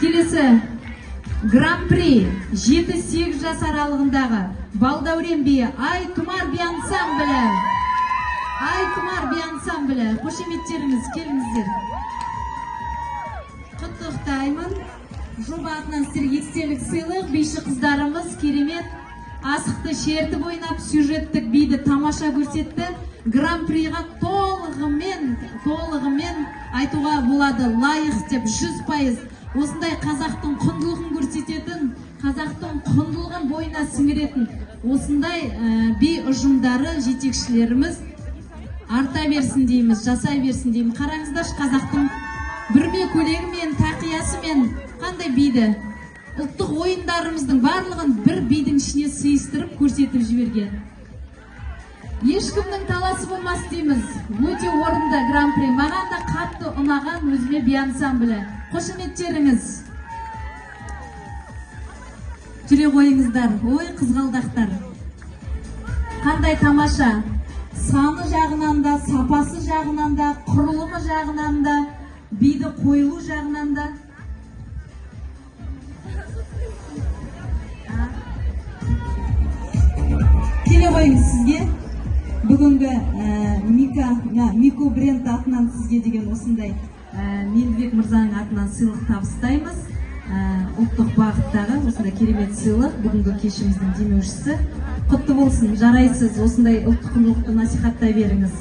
Келесі Гран-при 7-8 жас аралығындағы Балдәурен биі Ай-Тұмар би ансамблі. Ай-Тұмар би ансамблі. Қошеметтеріңіз, келіңіздер. Құттықтаймын. Жоба атынан сіздерге естелік сыйлық. Биші қыздарымыз керемет асықты шертіп ойнап, сюжеттік биді тамаша көрсетті. Гран-приға толығымен айтуға болады, лайық деп 100%. Осындай қазақтың құндылығын көрсететін, қазақтың құндылығын бойына сіңіретін осындай би ұжымдары, жетекшілеріміз арта берсін дейміз, жасай берсін дейміз. Қараңыздаршы, қазақтың бүрме көйлегімен, тақиясымен қандай биді, ұлттық ойындарымыздың барлығын бір бидің ішіне сыйыстырып көрсетіп жіберген. Ешкімнің таласы болмас дейміз. Өте орынды гран-при. Маған да қатты ұнаған өзіме би ансамблі. Қошеметтеріңіз. Жүре қойыңыздар. Ой, қызғалдақтар. Қандай тамаша. Саны жағынан да, сапасы жағынан да, құрылымы жағынан да, биді қойылу жағынан да. Келе қойыңыз сізге. Бүгінгі Мико бренд атынан сізге деген осындай Мелдібек мырзаның атынан сыйлық табыстаймыз. Ұлттық бағыттағы осындай керемет сыйлық бүгінгі кешіміздің демеушісі. Құтты болсын, жарайсыз, осындай ұлттық құндылықты насихаттай беріңіз.